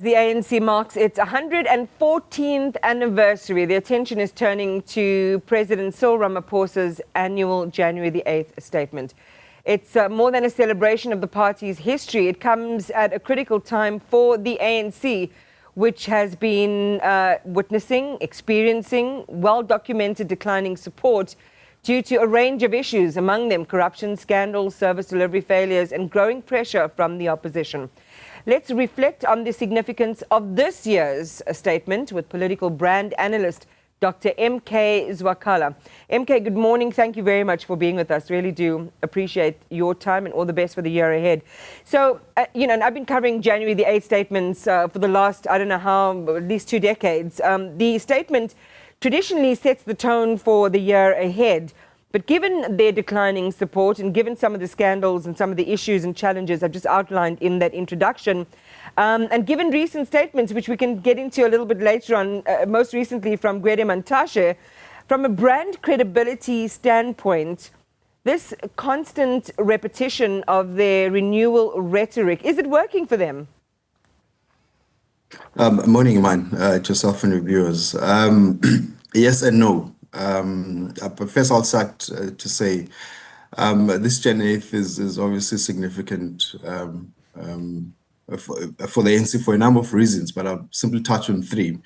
The ANC marks its 114th anniversary. The attention is turning to President Cyril Ramaphosa's annual January the 8th statement. It's more than a celebration of the party's history. It comes at a critical time for the ANC, which has been experiencing well-documented declining support due to a range of issues, among them corruption, scandals, service delivery failures, and growing pressure from the opposition. Let's reflect on the significance of this year's statement with political brand analyst Dr. M.K. Zwakala. M.K., good morning. Thank you very much for being with us. Really do appreciate your time and all the best for the year ahead. So, and I've been covering January the 8th statements for the last, I don't know how, at least 2 decades. The statement traditionally sets the tone for the year ahead. But given their declining support and given some of the scandals and some of the issues and challenges I've just outlined in that introduction, and given recent statements, which we can get into a little bit later on, most recently from Gwede Mantashe, from a brand credibility standpoint, this constant repetition of their renewal rhetoric, is it working for them? Morning, man, to yourself and your viewers. Yes and no. First, I'll start to say this Jan 8th is obviously significant for the ANC for a number of reasons, but I'll simply touch on 3.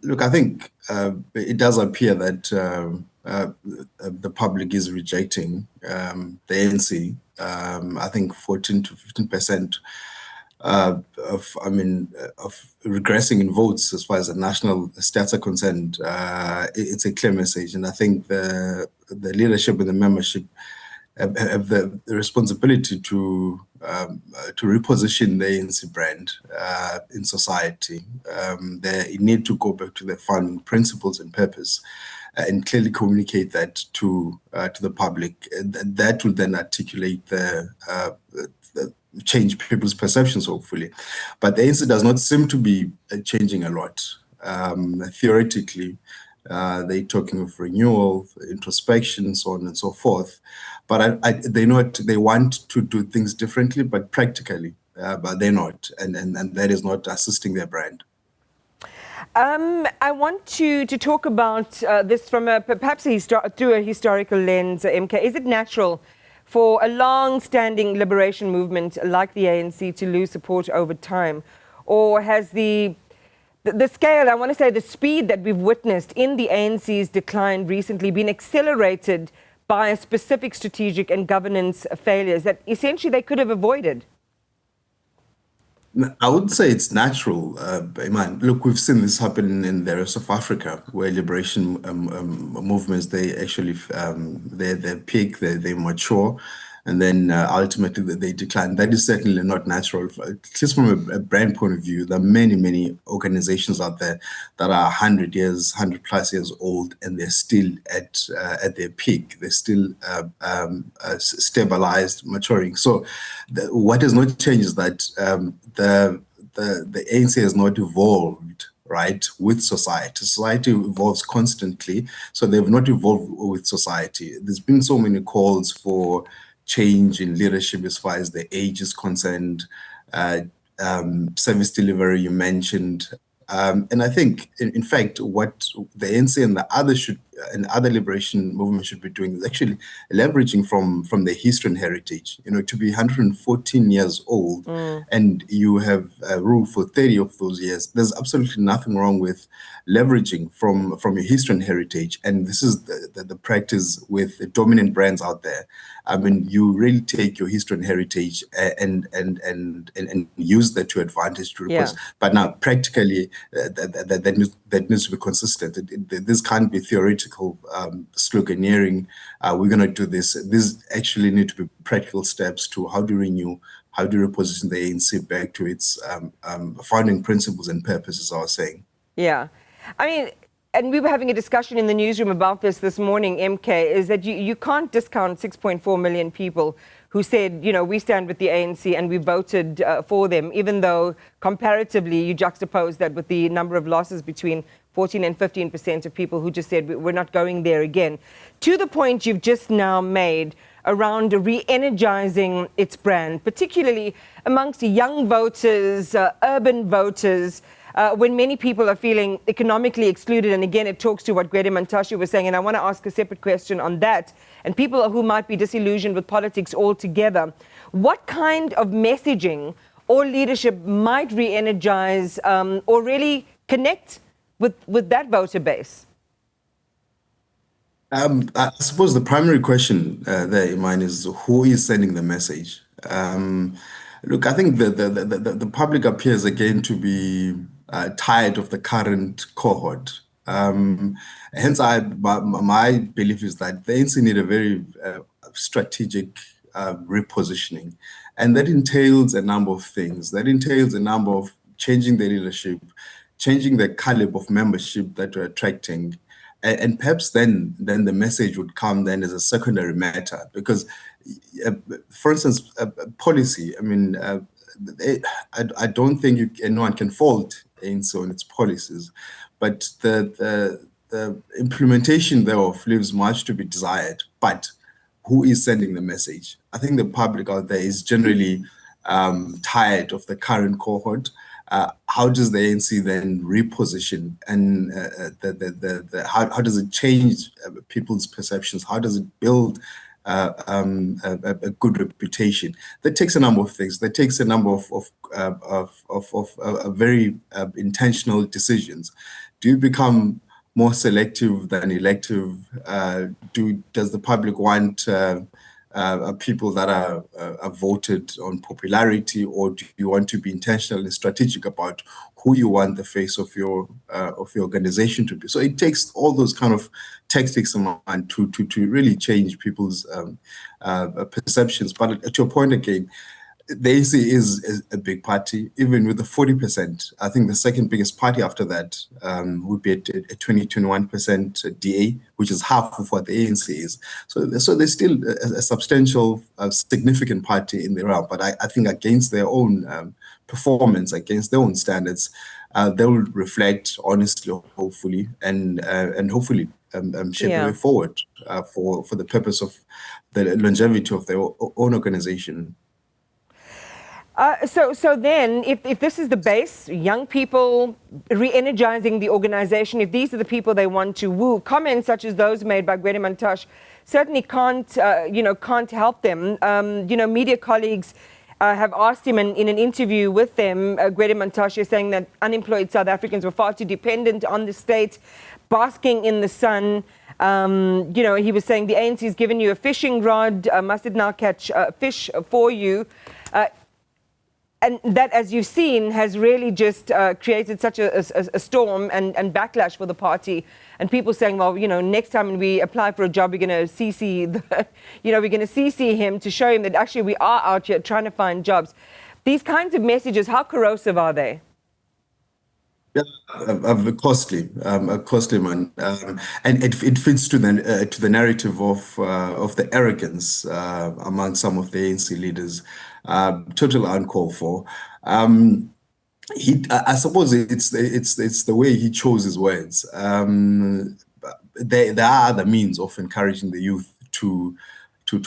Look, I think it does appear that the public is rejecting the ANC. I think 14 to 15% of regressing in votes as far as the national stats are concerned. It's a clear message, and I think the leadership and the membership have the responsibility to reposition the ANC brand in society. They need to go back to their founding principles and purpose, and clearly communicate that to the public. That will then articulate the change people's perceptions, hopefully. But the ANC does not seem to be changing a lot. Theoretically, they're talking of renewal, introspection, so on and so forth. But they want to do things differently, but practically, but they're not. And that is not assisting their brand. I want to talk about this from perhaps through a historical lens, MK. Is it natural for a long-standing liberation movement like the ANC to lose support over time? Or has the scale, I want to say the speed that we've witnessed in the ANC's decline recently been accelerated by a specific strategic and governance failures that essentially they could have avoided? I would say it's natural, Iman. Look, we've seen this happen in the rest of Africa, where liberation movements, they actually, they peak, they mature, and then ultimately they decline. That is certainly not natural. Just from a brand point of view, there are many, many organizations out there that are 100 years, 100+ years old, and they're still at their peak. They're still stabilized, maturing. So what has not changed is that the ANC has not evolved, right, with society. Society evolves constantly, so they've not evolved with society. There's been so many calls for change in leadership as far as the age is concerned, service delivery you mentioned. And I think, in fact, what the ANC and the other liberation movements should be doing is actually leveraging from the history and heritage. To be 114 years old and you have ruled for 30 of those years, there's absolutely nothing wrong with leveraging from your history and heritage. And this is the practice with the dominant brands out there. I mean, you really take your history and heritage and use that to advantage to request. Yeah. But now, practically, that needs to be consistent. This can't be theoretical sloganeering. We're going to do this. These actually need to be practical steps to how to renew, how to reposition the ANC back to its founding principles and purposes, I was saying. Yeah. I mean, and we were having a discussion in the newsroom about this morning, MK, is that you can't discount 6.4 million people who said, we stand with the ANC and we voted for them, even though comparatively you juxtapose that with the number of losses between 14 and 15% of people who just said, we're not going there again. To the point you've just now made, around re-energizing its brand, particularly amongst young voters, urban voters, when many people are feeling economically excluded. And again, it talks to what Gwede Mantashe was saying, and I want to ask a separate question on that, and people who might be disillusioned with politics altogether. What kind of messaging or leadership might re-energize or really connect with that voter base? I suppose the primary question there, Iman, is who is sending the message? Look, I think the public appears again to be tired of the current cohort. Hence, my belief is that the ANC need a very strategic repositioning, and that entails a number of things. That entails a number of changing the leadership, changing the caliber of membership that we're attracting. And perhaps then the message would come then as a secondary matter, because, for instance, policy. I mean, I don't think anyone can fault ANC on its policies, but the implementation thereof leaves much to be desired. But who is sending the message? I think the public out there is generally tired of the current cohort. How does the ANC then reposition, and how does it change people's perceptions? How does it build a good reputation? That takes a number of things. That takes a number of very intentional decisions. Do you become more selective than elective? Does the public want people that are voted on popularity, or do you want to be intentional and strategic about who you want the face of your organization to be? So it takes all those kind of tactics in mind to really change people's perceptions. But to your point again, the ANC is a big party, even with the 40%. I think the second biggest party after that would be a 20-21% DA, which is half of what the ANC is. So there's still a substantial, significant party in the round. But I think against their own performance, against their own standards, they will reflect honestly, hopefully, and hopefully shape the way forward for the purpose of the longevity of their own organization. So then, if this is the base, young people re-energizing the organization, if these are the people they want to woo, comments such as those made by Gwede Mantashe certainly can't help them. Media colleagues have asked him in an interview with them, Gwede Mantashe, saying that unemployed South Africans were far too dependent on the state, basking in the sun. He was saying the ANC has given you a fishing rod, must it now catch fish for you? And that, as you've seen, has really just created such a storm and backlash for the party. And people saying, well, next time we apply for a job, we're going to CC him to show him that actually we are out here trying to find jobs. These kinds of messages, how corrosive are they? Yeah, costly, man, and it fits to the narrative of the arrogance among some of the ANC leaders. Totally uncalled for. I suppose it's the way he chose his words. There are other means of encouraging the youth to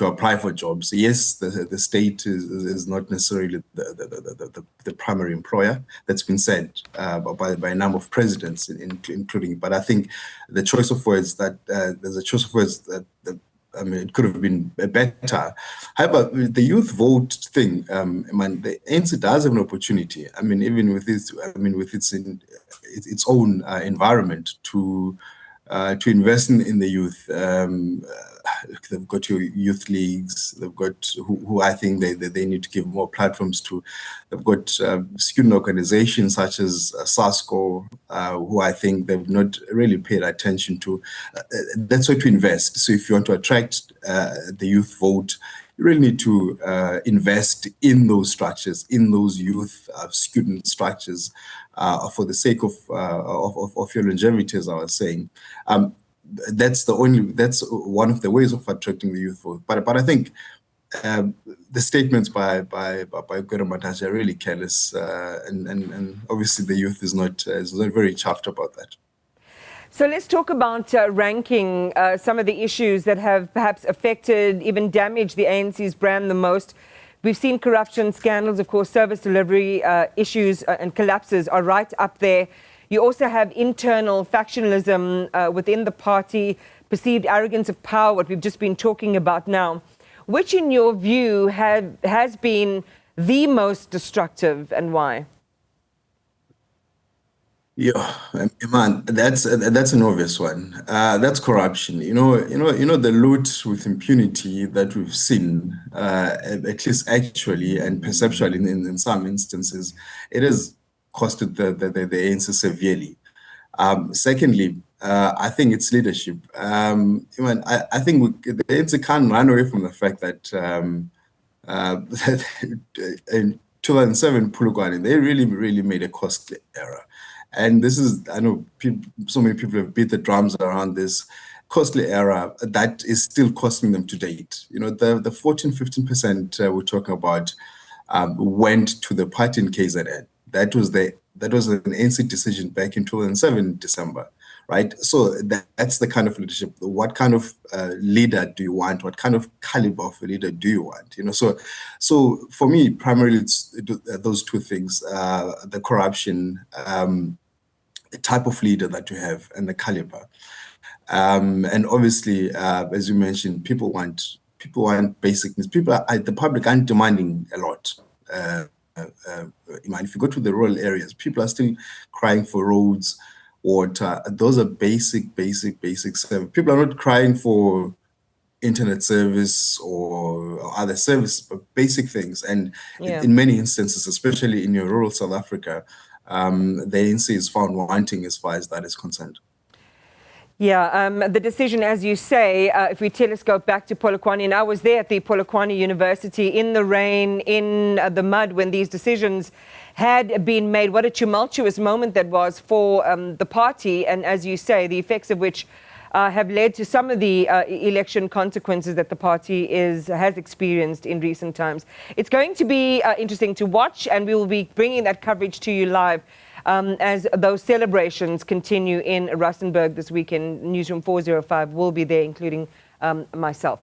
apply for jobs. Yes, the state is not necessarily the primary employer. That's been said by a number of presidents, including. But I think the choice of words there's a choice of words that it could have been better. However, the youth vote thing, the ANC does have an opportunity. Even with its own environment to invest in the youth. They've got your youth leagues. They've got who I think they need to give more platforms to. They've got student organizations such as SASCO, who I think they've not really paid attention to. That's where to invest. So if you want to attract the youth vote, you really need to invest in those structures, in those youth student structures, for the sake of your longevity, as I was saying. That's one of the ways of attracting the youth vote. But I think the statements by Gwede Mantashe are really careless, and obviously the youth is not very chuffed about that. So let's talk about ranking some of the issues that have perhaps affected, even damaged the ANC's brand the most. We've seen corruption scandals, of course, service delivery issues and collapses are right up there. You also have internal factionalism within the party, perceived arrogance of power, what we've just been talking about now. Which, in your view, has been the most destructive, and why? Yeah, man, that's an obvious one. That's corruption. The loot with impunity that we've seen, at least actually and perceptually in some instances, it has costed the ANC severely. Secondly, I think it's leadership. I think the ANC can't run away from the fact that in 2007, Polokwane, they really made a costly error. And this is, I know so many people have beat the drums around this costly error that is still costing them to date. The 14-15% we're talking about went to the party in KZN. That was an ANC decision back in 2007, December, right? So that's the kind of leadership. What kind of leader do you want? What kind of caliber of a leader do you want? So for me, primarily it's those two things: the corruption, the type of leader that you have, and the caliber. And obviously, as you mentioned, people want basic needs. The public aren't demanding a lot. If you go to the rural areas, people are still crying for roads, water. Those are basic service. People are not crying for internet service or other services, but basic things. And in many instances, especially in your rural South Africa, the ANC is found wanting as far as that is concerned. Yeah, the decision, as you say, if we telescope back to Polokwane, and I was there at the Polokwane University in the rain, in the mud, when these decisions had been made. What a tumultuous moment that was for the party, and as you say, the effects of which have led to some of the election consequences that the party has experienced in recent times. It's going to be interesting to watch, and we will be bringing that coverage to you live as those celebrations continue in Rustenburg this weekend. Newsroom 405 will be there, including myself.